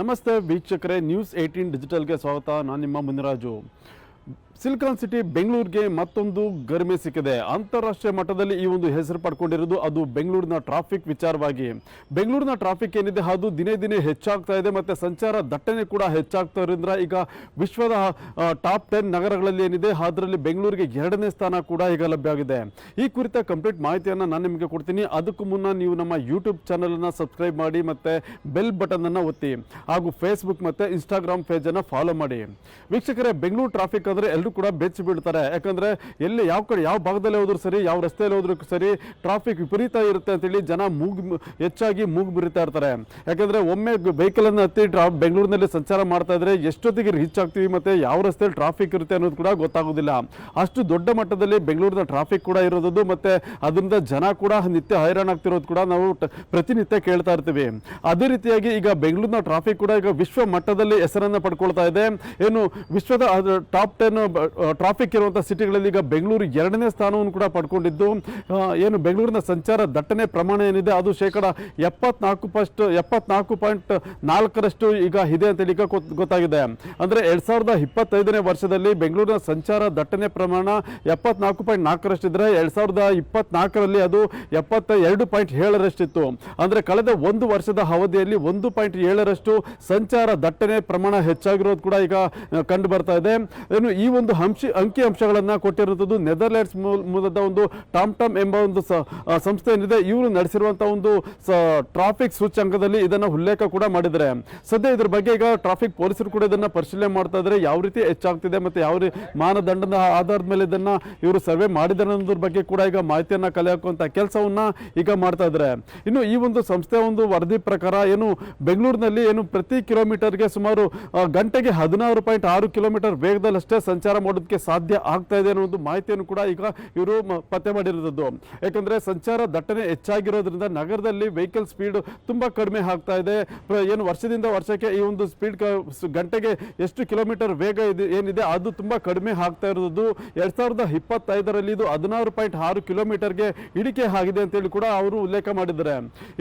ನಮಸ್ತೆ ವೀಕ್ಷಕರೇ, ನ್ಯೂಸ್ 18 ಡಿಜಿಟಲ್ಗೆ ಸ್ವಾಗತ. ನಾನು ನಿಮ್ಮ ಮುನಿರಾಜು. ಸಿಲಿಕಾನ್ ಸಿಟಿ ಬೆಂಗಳೂರಿಗೆ ಮತ್ತೊಂದು ಗರಿಮೆ ಸಿಕ್ಕಿದೆ. ಅಂತಾರಾಷ್ಟ್ರೀಯ ಮಟ್ಟದಲ್ಲಿ ಈ ಒಂದು ಹೆಸರು ಪಡ್ಕೊಂಡಿರೋದು ಅದು ಬೆಂಗಳೂರಿನ ಟ್ರಾಫಿಕ್ ವಿಚಾರವಾಗಿ. ಬೆಂಗಳೂರಿನ ಟ್ರಾಫಿಕ್ ಏನಿದೆ ಅದು ದಿನೇ ದಿನೇ ಹೆಚ್ಚಾಗ್ತಾ ಇದೆ ಮತ್ತು ಸಂಚಾರ ದಟ್ಟಣೆ ಕೂಡ ಹೆಚ್ಚಾಗ್ತಾ ಇರೋದ್ರಿಂದ ಈಗ ವಿಶ್ವದ ಟಾಪ್ 10 ನಗರಗಳಲ್ಲಿ ಏನಿದೆ ಅದರಲ್ಲಿ ಬೆಂಗಳೂರಿಗೆ 2ನೇ ಸ್ಥಾನ ಕೂಡ ಈಗ ಲಭ್ಯ ಆಗಿದೆ. ಈ ಕುರಿತ ಕಂಪ್ಲೀಟ್ ಮಾಹಿತಿಯನ್ನು ನಾನು ನಿಮಗೆ ಕೊಡ್ತೀನಿ. ಅದಕ್ಕೂ ಮುನ್ನ ನೀವು ನಮ್ಮ ಯೂಟ್ಯೂಬ್ ಚಾನಲನ್ನು ಸಬ್ಸ್ಕ್ರೈಬ್ ಮಾಡಿ ಮತ್ತು ಬೆಲ್ ಬಟನನ್ನು ಒತ್ತಿ, ಹಾಗೂ ಫೇಸ್ಬುಕ್ ಮತ್ತು ಇನ್ಸ್ಟಾಗ್ರಾಮ್ ಪೇಜನ್ನು ಫಾಲೋ ಮಾಡಿ. ವೀಕ್ಷಕರೇ, ಬೆಂಗಳೂರು ಟ್ರಾಫಿಕ್ ಅಂದರೆ ಎಲ್ಲರೂ ಕೂಡ ಬೆಚ್ಚಿ ಬೀಳ್ತಾರೆ. ಯಾಕಂದರೆ ಎಲ್ಲಿ ಯಾವ ಕಡೆ ಯಾವ ಭಾಗದಲ್ಲಿ ಹೋದ್ರೂ ಸರಿ, ಯಾವ ರಸ್ತೆಯಲ್ಲಿ ಹೋದ್ರೂ ಸರಿ ಟ್ರಾಫಿಕ್ ವಿಪರೀತ ಇರುತ್ತೆ ಅಂತೇಳಿ ಜನ ಹೆಚ್ಚಾಗಿ ಮೂಗು ಬಿರಿತಾ ಇರ್ತಾರೆ. ಯಾಕಂದರೆ ಒಮ್ಮೆ ವೆಹಿಕಲನ್ನು ಹತ್ತಿ ಬೆಂಗಳೂರಿನಲ್ಲಿ ಸಂಚಾರ ಮಾಡ್ತಾ ಇದ್ರೆ ಎಷ್ಟೊತ್ತಿಗೆ ರೀಚ್ ಆಗ್ತೀವಿ ಮತ್ತು ಯಾವ ರಸ್ತೆಯಲ್ಲಿ ಟ್ರಾಫಿಕ್ ಇರುತ್ತೆ ಅನ್ನೋದು ಕೂಡ ಗೊತ್ತಾಗೋದಿಲ್ಲ. ಅಷ್ಟು ದೊಡ್ಡ ಮಟ್ಟದಲ್ಲಿ ಬೆಂಗಳೂರಿನ ಟ್ರಾಫಿಕ್ ಕೂಡ ಇರೋದು ಮತ್ತು ಅದರಿಂದ ಜನ ಕೂಡ ನಿತ್ಯ ಹೈರಾಣಾಗ್ತಿರೋದು ಕೂಡ ನಾವು ಪ್ರತಿನಿತ್ಯ ಕೇಳ್ತಾ ಇರ್ತೀವಿ. ಅದೇ ರೀತಿಯಾಗಿ ಈಗ ಬೆಂಗಳೂರಿನ ಟ್ರಾಫಿಕ್ ಕೂಡ ಈಗ ವಿಶ್ವ ಮಟ್ಟದಲ್ಲಿ ಹೆಸರನ್ನು ಪಡ್ಕೊಳ್ತಾ ಇದೆ. ಏನು ವಿಶ್ವದ ಟಾಪ್ 10 ಟ್ರಾಫಿಕ್ ಇರುವಂಥ ಸಿಟಿಗಳಲ್ಲಿ ಈಗ ಬೆಂಗಳೂರು 2ನೇ ಸ್ಥಾನವನ್ನು ಕೂಡ ಪಡ್ಕೊಂಡಿದ್ದು, ಏನು ಬೆಂಗಳೂರಿನ ಸಂಚಾರ ದಟ್ಟಣೆ ಪ್ರಮಾಣ ಏನಿದೆ ಅದು ಶೇಕಡ 74.4% ಈಗ ಇದೆ ಅಂತೇಳಿ ಈಗ ಗೊತ್ತಾಗಿದೆ. ಅಂದರೆ 2025ನೇ ವರ್ಷದಲ್ಲಿ ಬೆಂಗಳೂರಿನ ಸಂಚಾರ ದಟ್ಟಣೆ ಪ್ರಮಾಣ 74.4%ಇದ್ರೆ 2024ರಲ್ಲಿ ಅದು 72.7%ಇತ್ತು. ಅಂದರೆ ಕಳೆದ ಒಂದು ವರ್ಷದ ಅವಧಿಯಲ್ಲಿ 1.7% ಸಂಚಾರ ದಟ್ಟಣೆ ಪ್ರಮಾಣ ಹೆಚ್ಚಾಗಿರೋದು ಕೂಡ ಈಗ ಕಂಡು ಬರ್ತಾ ಇದೆ. ಏನು ಈ ಒಂದು ಅಂಕಿ ಅಂಶಗಳನ್ನು ಕೊಟ್ಟಿರುವುದು ನೆದರ್ಲ್ಯಾಂಡ್ಸ್ ಮೂಲದ ಒಂದು ಟಾಮ್ ಎಂಬ ಒಂದು ಸಂಸ್ಥೆ ಏನಿದೆ, ಇವರು ನಡೆಸಿರುವಂತಹ ಒಂದು ಟ್ರಾಫಿಕ್ ಸೂಚ್ಯಂಕದಲ್ಲಿ ಇದನ್ನು ಉಲ್ಲೇಖ ಕೂಡ ಮಾಡಿದ್ದಾರೆ. ಸದ್ಯ ಇದ್ರ ಬಗ್ಗೆ ಈಗ ಟ್ರಾಫಿಕ್ ಪೊಲೀಸರು ಕೂಡ ಇದನ್ನು ಪರಿಶೀಲನೆ ಮಾಡ್ತಾ ಇದ್ದಾರೆ. ಯಾವ ರೀತಿ ಹೆಚ್ಚಾಗ್ತಿದೆ ಮತ್ತು ಯಾವ ಮಾನದಂಡದ ಆಧಾರದ ಮೇಲೆ ಇದನ್ನು ಇವರು ಸರ್ವೆ ಮಾಡಿದ್ದಾರೆ ಅನ್ನೋದ್ರ ಬಗ್ಗೆ ಕೂಡ ಈಗ ಮಾಹಿತಿಯನ್ನು ಕಲೆ ಹಾಕುವಂಥ ಕೆಲಸವನ್ನ ಈಗ ಮಾಡ್ತಾ ಇದ್ದಾರೆ. ಇನ್ನು ಈ ಒಂದು ಸಂಸ್ಥೆಯ ಒಂದು ವರದಿ ಪ್ರಕಾರ ಏನು ಬೆಂಗಳೂರಿನಲ್ಲಿ ಏನು ಪ್ರತಿ ಕಿಲೋಮೀಟರ್ಗೆ ಸುಮಾರು ಗಂಟೆಗೆ 16.6 ಕಿಲೋಮೀಟರ್ ವೇಗದಲ್ಲಷ್ಟೇ ಸಂಚಾರ ಮಾಡೋದಕ್ಕೆ ಸಾಧ್ಯ ಆಗ್ತಾ ಇದೆ ಅನ್ನೋ ಒಂದು ಮಾಹಿತಿಯನ್ನು ಕೂಡ ಈಗ ಇವರು ಪತ್ತೆ ಮಾಡಿರೋದು. ಯಾಕಂದ್ರೆ ಸಂಚಾರ ದಟ್ಟಣೆ ಹೆಚ್ಚಾಗಿರೋದ್ರಿಂದ ನಗರದಲ್ಲಿ ವೆಹಿಕಲ್ ಸ್ಪೀಡ್ ತುಂಬಾ ಕಡಿಮೆ ಆಗ್ತಾ ಇದೆ. ಏನು ವರ್ಷದಿಂದ ವರ್ಷಕ್ಕೆ ಈ ಒಂದು ಸ್ಪೀಡ್ ಗಂಟೆಗೆ ಎಷ್ಟು ಕಿಲೋಮೀಟರ್ ವೇಗ ಏನಿದೆ ಅದು ತುಂಬಾ ಕಡಿಮೆ ಆಗ್ತಾ ಇರೋದು. 2025ರಲ್ಲಿ ಇದು 16.6 ಕಿಲೋಮೀಟರ್ಗೆ ಇಳಿಕೆ ಆಗಿದೆ ಅಂತೇಳಿ ಕೂಡ ಅವರು ಉಲ್ಲೇಖ ಮಾಡಿದ್ದಾರೆ.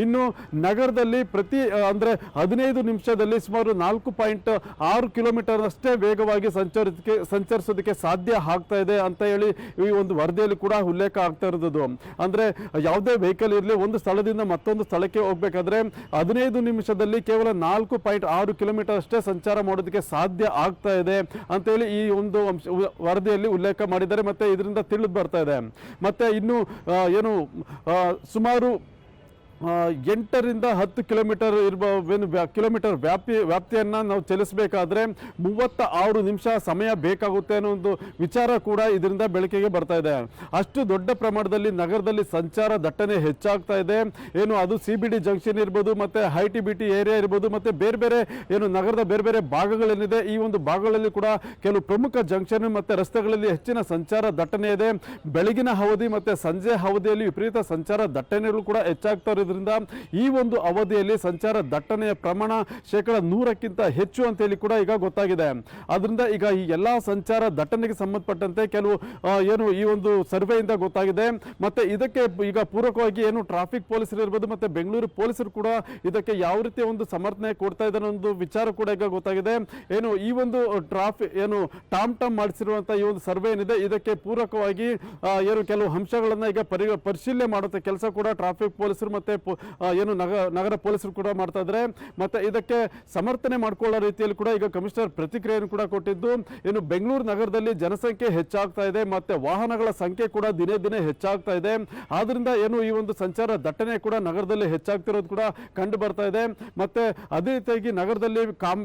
ಇನ್ನು ನಗರದಲ್ಲಿ ಪ್ರತಿ ಅಂದ್ರೆ 15 ನಿಮಿಷದಲ್ಲಿ ಸುಮಾರು 4.6 ಕಿಲೋಮೀಟರ್ ಅಷ್ಟೇ ವೇಗವಾಗಿ ಸಂಚರಿಸೋದಕ್ಕೆ ಸಾಧ್ಯ ಆಗ್ತಾ ಇದೆ ಅಂತ ಹೇಳಿ ಈ ಒಂದು ವರದಿಯಲ್ಲಿ ಕೂಡ ಉಲ್ಲೇಖ ಆಗ್ತಾ ಇರೋದು. ಅಂದ್ರೆ ಯಾವುದೇ ವೆಹಿಕಲ್ ಇರಲಿ, ಒಂದು ಸ್ಥಳದಿಂದ ಮತ್ತೊಂದು ಸ್ಥಳಕ್ಕೆ ಹೋಗ್ಬೇಕಾದ್ರೆ 15 ನಿಮಿಷದಲ್ಲಿ ಕೇವಲ 4.6 ಕಿಲೋಮೀಟರ್ ಅಷ್ಟೇ ಸಂಚಾರ ಮಾಡೋದಕ್ಕೆ ಸಾಧ್ಯ ಆಗ್ತಾ ಇದೆ ಅಂತ ಹೇಳಿ ಈ ಒಂದು ವರದಿಯಲ್ಲಿ ಉಲ್ಲೇಖ ಮಾಡಿದ್ದಾರೆ. ಮತ್ತೆ ಇದರಿಂದ ತಿಳಿದು ಬರ್ತಾ ಇದೆ. ಮತ್ತೆ ಇನ್ನು ಏನು ಸುಮಾರು 8ರಿಂದ 10 ಕಿಲೋಮೀಟರ್ ಕಿಲೋಮೀಟರ್ ವ್ಯಾಪ್ತಿಯನ್ನು ನಾವು ಚಲಿಸಬೇಕಾದ್ರೆ 36 ನಿಮಿಷ ಸಮಯ ಬೇಕಾಗುತ್ತೆ ಅನ್ನೋ ಒಂದು ವಿಚಾರ ಕೂಡ ಇದರಿಂದ ಬೆಳಕಿಗೆ ಬರ್ತಾ ಇದೆ. ಅಷ್ಟು ದೊಡ್ಡ ಪ್ರಮಾಣದಲ್ಲಿ ನಗರದಲ್ಲಿ ಸಂಚಾರ ದಟ್ಟಣೆ ಹೆಚ್ಚಾಗ್ತಾ ಇದೆ. ಏನು ಅದು CBD ಜಂಕ್ಷನ್ ಇರ್ಬೋದು, ಮತ್ತೆ ITBT ಏರಿಯಾ ಇರ್ಬೋದು, ಮತ್ತೆ ಬೇರೆ ಬೇರೆ ಏನು ನಗರದ ಬೇರೆ ಬೇರೆ ಭಾಗಗಳೇನಿದೆ, ಈ ಒಂದು ಭಾಗಗಳಲ್ಲಿ ಕೂಡ ಕೆಲವು ಪ್ರಮುಖ ಜಂಕ್ಷನ್ ಮತ್ತೆ ರಸ್ತೆಗಳಲ್ಲಿ ಹೆಚ್ಚಿನ ಸಂಚಾರ ದಟ್ಟಣೆ ಇದೆ. ಬೆಳಗಿನ ಅವಧಿ ಮತ್ತೆ ಸಂಜೆ ಅವಧಿಯಲ್ಲಿ ವಿಪರೀತ ಸಂಚಾರ ದಟ್ಟಣೆಗಳು ಕೂಡ ಹೆಚ್ಚಾಗ್ತಾ ಇರೋದು. ಈ ಒಂದು ಅವಧಿಯಲ್ಲಿ ಸಂಚಾರ ದಟ್ಟಣೆಯ ಪ್ರಮಾಣ ಶೇಕಡ 100ಕ್ಕಿಂತ ಹೆಚ್ಚು ಅಂತೇಳಿ ಕೂಡ ಈಗ ಗೊತ್ತಾಗಿದೆ. ಆದ್ರಿಂದ ಈಗ ಈ ಎಲ್ಲಾ ಸಂಚಾರ ದಟ್ಟಣೆಗೆ ಸಂಬಂಧಪಟ್ಟಂತೆ ಕೆಲವು ಏನು ಈ ಒಂದು ಸರ್ವೆಯಿಂದ ಗೊತ್ತಾಗಿದೆ. ಮತ್ತೆ ಇದಕ್ಕೆ ಈಗ ಪೂರಕವಾಗಿ ಏನು ಟ್ರಾಫಿಕ್ ಪೊಲೀಸರು ಇರ್ಬೋದು ಮತ್ತೆ ಬೆಂಗಳೂರು ಪೊಲೀಸರು ಕೂಡ ಇದಕ್ಕೆ ಯಾವ ರೀತಿಯ ಒಂದು ಸಮರ್ಥನೆ ಕೊಡ್ತಾ ಇದ್ದಾರೆ ಒಂದು ವಿಚಾರ ಕೂಡ ಈಗ ಗೊತ್ತಾಗಿದೆ. ಏನು ಈ ಒಂದು ಟ್ರಾಫಿಕ್ ಏನು ಟಾಮ್ ಮಾಡಿಸಿರುವಂತಹ ಈ ಒಂದು ಸರ್ವೆ ಏನಿದೆ, ಇದಕ್ಕೆ ಪೂರಕವಾಗಿ ಏನು ಕೆಲವು ಅಂಶಗಳನ್ನ ಈಗ ಪರಿಶೀಲನೆ ಮಾಡುವಂತ ಕೆಲಸ ಕೂಡ ಟ್ರಾಫಿಕ್ ಪೊಲೀಸರು ಮತ್ತೆ ಏನು ನಗರ ಪೊಲೀಸರು ಕೂಡ ಮಾಡ್ತಾ ಇದ್ದಾರೆ. ಮತ್ತೆ ಇದಕ್ಕೆ ಸಮರ್ಥನೆ ಮಾಡಿಕೊಳ್ಳೋ ರೀತಿಯಲ್ಲಿ ಕೂಡ ಈಗ ಕಮಿಷನರ್ ಪ್ರತಿಕ್ರಿಯೆಯನ್ನು ಕೂಡ ಕೊಟ್ಟಿದ್ದು, ಏನು ಬೆಂಗಳೂರು ನಗರದಲ್ಲಿ ಜನಸಂಖ್ಯೆ ಹೆಚ್ಚಾಗ್ತಾ ಇದೆ ಮತ್ತೆ ವಾಹನಗಳ ಸಂಖ್ಯೆ ಕೂಡ ದಿನೇ ದಿನೇ ಹೆಚ್ಚಾಗ್ತಾ ಇದೆ. ಆದ್ರಿಂದ ಏನು ಈ ಒಂದು ಸಂಚಾರ ದಟ್ಟಣೆ ಕೂಡ ನಗರದಲ್ಲಿ ಹೆಚ್ಚಾಗ್ತಿರೋದು ಕೂಡ ಕಂಡು ಬರ್ತಾ ಇದೆ. ಮತ್ತೆ ಅದೇ ರೀತಿಯಾಗಿ ನಗರದಲ್ಲಿ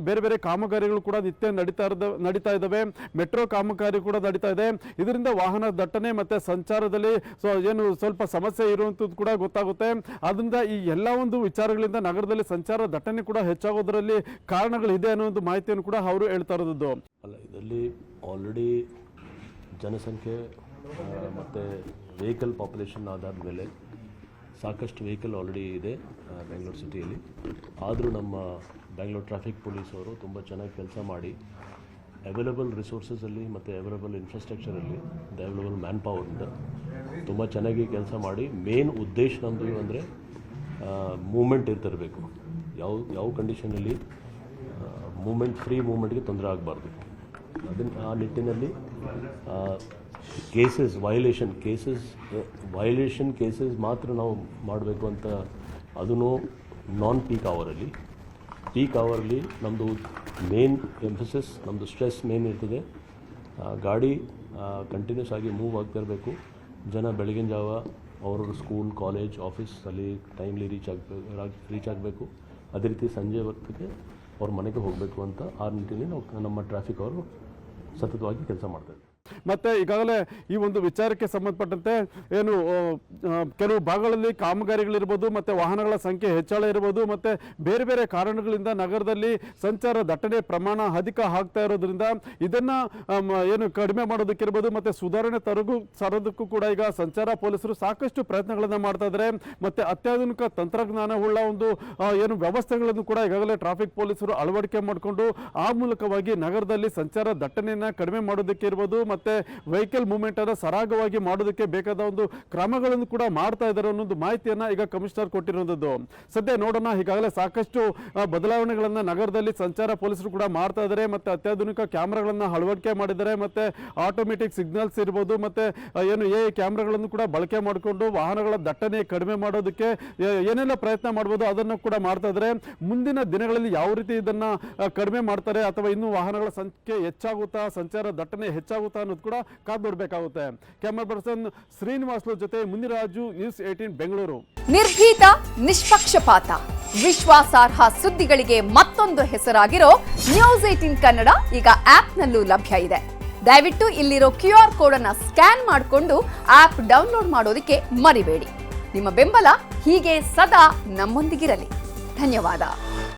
ಬೇರೆ ಬೇರೆ ಕಾಮಗಾರಿಗಳು ಕೂಡ ನಿತ್ಯ ನಡೀತಾ ಇದ್ದಾವೆ. ಮೆಟ್ರೋ ಕಾಮಗಾರಿ ಕೂಡ ನಡೀತಾ ಇದೆ. ಇದರಿಂದ ವಾಹನ ದಟ್ಟಣೆ ಮತ್ತೆ ಸಂಚಾರದಲ್ಲಿ ಏನು ಸ್ವಲ್ಪ ಸಮಸ್ಯೆ ಇರುವಂತದ್ದು ಕೂಡ ಗೊತ್ತಾಗುತ್ತೆ. ಅದರಿಂದ ಈ ಎಲ್ಲ ಒಂದು ವಿಚಾರಗಳಿಂದ ನಗರದಲ್ಲಿ ಸಂಚಾರ ದಟ್ಟಣೆ ಕೂಡ ಹೆಚ್ಚಾಗೋದ್ರಲ್ಲಿ ಕಾರಣಗಳಿದೆ ಅನ್ನೋ ಒಂದು ಮಾಹಿತಿಯನ್ನು ಕೂಡ ಅವರು ಹೇಳ್ತಾ ಇರೋದು. ಅಲ್ಲ, ಇದರಲ್ಲಿ ಆಲ್ರೆಡಿ ಜನಸಂಖ್ಯೆ ಮತ್ತು ವೆಹಿಕಲ್ ಪಾಪ್ಯುಲೇಷನ್ ಆಧಾರದ ಮೇಲೆ ಸಾಕಷ್ಟು ವೆಹಿಕಲ್ ಆಲ್ರೆಡಿ ಇದೆ ಬೆಂಗಳೂರು ಸಿಟಿಯಲ್ಲಿ. ಆದರೂ ನಮ್ಮ ಬೆಂಗಳೂರು ಟ್ರಾಫಿಕ್ ಪೊಲೀಸವರು ತುಂಬ ಚೆನ್ನಾಗಿ ಕೆಲಸ ಮಾಡಿ ಅವೈಲಬಲ್ ರಿಸೋರ್ಸಸಲ್ಲಿ ಮತ್ತು ಅವೈಲಬಲ್ ಇನ್ಫ್ರಾಸ್ಟ್ರಕ್ಚರಲ್ಲಿ ಅವೈಲಬಲ್ ಮ್ಯಾನ್ ಪವರಿಂದ ತುಂಬ ಚೆನ್ನಾಗಿ ಕೆಲಸ ಮಾಡಿ ಮೇನ್ ಉದ್ದೇಶ ನಮ್ಮದು ಅಂದರೆ ಮೂಮೆಂಟ್ ಇರ್ತಿರಬೇಕು. ಯಾವ ಕಂಡೀಷನಲ್ಲಿ ಫ್ರೀ ಮೂವ್ಮೆಂಟ್ಗೆ ತೊಂದರೆ ಆಗಬಾರ್ದು. ಆ ನಿಟ್ಟಿನಲ್ಲಿ ವೈಲೇಷನ್ ಕೇಸಸ್ ಮಾತ್ರ ನಾವು ಮಾಡಬೇಕು ಅಂತ, ಅದೂ ನಾನ್ ಪೀಕ್ ಅವರಲ್ಲಿ. ಪೀಕ್ ಅವರಲ್ಲಿ ನಮ್ಮದು ಮೇನ್ ಎಂಫಸಿಸ್, ನಮ್ಮದು ಸ್ಟ್ರೆಸ್ ಮೇನ್ ಇರ್ತದೆ. ಗಾಡಿ ಕಂಟಿನ್ಯೂಸ್ ಆಗಿ ಮೂವ್ ಆಗ್ತಾ ಇರಬೇಕು. ಜನ ಬೆಳಗಿನ ಜಾವ ಅವ್ರವ್ರ ಸ್ಕೂಲ್, ಕಾಲೇಜ್, ಆಫೀಸಲ್ಲಿ ಟೈಮ್ಲಿ ರೀಚ್ ಆಗಬೇಕು. ಅದೇ ರೀತಿ ಸಂಜೆ ಹೊತ್ತಿಗೆ ಅವ್ರ ಮನೆಗೆ ಹೋಗಬೇಕು ಅಂತ ಆ ನಿಟ್ಟಿನಲ್ಲಿ ನಾವು ನಮ್ಮ ಟ್ರಾಫಿಕ್ ಅವರು ಸತತವಾಗಿ ಕೆಲಸ ಮಾಡ್ತಾರೆ. ಮತ್ತೆ ಈಗಾಗಲೇ ಈ ಒಂದು ವಿಚಾರಕ್ಕೆ ಸಂಬಂಧಪಟ್ಟಂತೆ ಏನು ಕೆಲವು ಭಾಗಗಳಲ್ಲಿ ಕಾಮಗಾರಿಗಳಿರ್ಬೋದು, ಮತ್ತೆ ವಾಹನಗಳ ಸಂಖ್ಯೆ ಹೆಚ್ಚಳ ಇರ್ಬೋದು, ಮತ್ತೆ ಬೇರೆ ಬೇರೆ ಕಾರಣಗಳಿಂದ ನಗರದಲ್ಲಿ ಸಂಚಾರ ದಟ್ಟಣೆ ಪ್ರಮಾಣ ಅಧಿಕ ಆಗ್ತಾ ಇರೋದ್ರಿಂದ ಇದನ್ನ ಏನು ಕಡಿಮೆ ಮಾಡೋದಕ್ಕಿರ್ಬೋದು, ಮತ್ತೆ ಸುಧಾರಣೆ ತರೋದಕ್ಕೂ ಕೂಡ ಈಗ ಸಂಚಾರ ಪೊಲೀಸರು ಸಾಕಷ್ಟು ಪ್ರಯತ್ನಗಳನ್ನು ಮಾಡ್ತಾ ಇದ್ದಾರೆ. ಮತ್ತೆ ಅತ್ಯಾಧುನಿಕ ತಂತ್ರಜ್ಞಾನವುಳ್ಳ ಒಂದು ಏನು ವ್ಯವಸ್ಥೆಗಳನ್ನು ಕೂಡ ಈಗಾಗಲೇ ಟ್ರಾಫಿಕ್ ಪೊಲೀಸರು ಅಳವಡಿಕೆ ಮಾಡಿಕೊಂಡು ಆ ಮೂಲಕವಾಗಿ ನಗರದಲ್ಲಿ ಸಂಚಾರ ದಟ್ಟಣೆಯನ್ನ ಕಡಿಮೆ ಮಾಡೋದಕ್ಕೆ ಇರ್ಬೋದು, ಮತ್ತೆ ವೆಹಿಕಲ್ ಮೂವ್ಮೆಂಟ್ ಅನ್ನು ಸರಾಗವಾಗಿ ಮಾಡೋದಕ್ಕೆ ಬೇಕಾದ ಒಂದು ಕ್ರಮಗಳನ್ನು ಕೂಡ ಮಾಡ್ತಾ ಇದ್ದಾರೆ ಅನ್ನೋದು ಮಾಹಿತಿಯನ್ನ ಈಗ ಕಮಿಷನರ್ ಕೊಟ್ಟಿರುವಂತದ್ದು. ಸದ್ಯ ನೋಡೋಣ, ಈಗಾಗಲೇ ಸಾಕಷ್ಟು ಬದಲಾವಣೆಗಳನ್ನ ನಗರದಲ್ಲಿ ಸಂಚಾರ ಪೊಲೀಸರು ಕೂಡ ಮಾಡ್ತಾ ಇದ್ದಾರೆ. ಮತ್ತೆ ಅತ್ಯಾಧುನಿಕ ಕ್ಯಾಮ್ರಾಗಳನ್ನ ಅಳವಡಿಕೆ ಮಾಡಿದ್ದಾರೆ. ಮತ್ತೆ ಆಟೋಮೆಟಿಕ್ ಸಿಗ್ನಲ್ಸ್ ಇರ್ಬೋದು, ಮತ್ತೆ ಏನು ಎ ಕ್ಯಾಮ್ರಾಗಳನ್ನು ಕೂಡ ಬಳಕೆ ಮಾಡಿಕೊಂಡು ವಾಹನಗಳ ದಟ್ಟಣೆ ಕಡಿಮೆ ಮಾಡೋದಕ್ಕೆ ಏನೆಲ್ಲ ಪ್ರಯತ್ನ ಮಾಡ್ಬೋದು ಅದನ್ನು ಕೂಡ ಮಾಡ್ತಾ ಇದ್ದಾರೆ. ಮುಂದಿನ ದಿನಗಳಲ್ಲಿ ಯಾವ ರೀತಿ ಇದನ್ನ ಕಡಿಮೆ ಮಾಡ್ತಾರೆ ಅಥವಾ ಇನ್ನೂ ವಾಹನಗಳ ಸಂಖ್ಯೆ ಹೆಚ್ಚಾಗುತ್ತಾ, ಸಂಚಾರ ದಟ್ಟಣೆ ಹೆಚ್ಚಾಗುತ್ತಾ ಅನ್ನೋದು ಕೂಡ ಕಾದು ನೋಡಬೇಕಾಗುತ್ತೆ. ಕ್ಯಾಮರಾ ಪರ್ಸನ್ ಶ್ರೀನಿವಾಸ್ ಜೊತೆ ಮುನಿರಾಜು, ನ್ಯೂಸ್ 18 ಬೆಂಗಳೂರು. ನಿರ್ಭೀತ, ನಿಷ್ಪಕ್ಷಪಾತ, ವಿಶ್ವಾಸಾರ್ಹ ಸುದ್ದಿಗಳಿಗೆ ಮತ್ತೊಂದು ಹೆಸರಾಗಿರೋ ನ್ಯೂಸ್ 18 ಕನ್ನಡ ಈಗ ಆಪ್ನಲ್ಲೂ ಲಭ್ಯ ಇದೆ. ದಯವಿಟ್ಟು ಇಲ್ಲಿರೋ QR ಕೋಡ್ ಅನ್ನ ಸ್ಕ್ಯಾನ್ ಮಾಡಿಕೊಂಡು ಆಪ್ ಡೌನ್ಲೋಡ್ ಮಾಡೋದಕ್ಕೆ ಮರಿಬೇಡಿ. ನಿಮ್ಮ ಬೆಂಬಲ ಹೀಗೆ ಸದಾ ನಮ್ಮೊಂದಿಗಿರಲಿ. ಧನ್ಯವಾದ.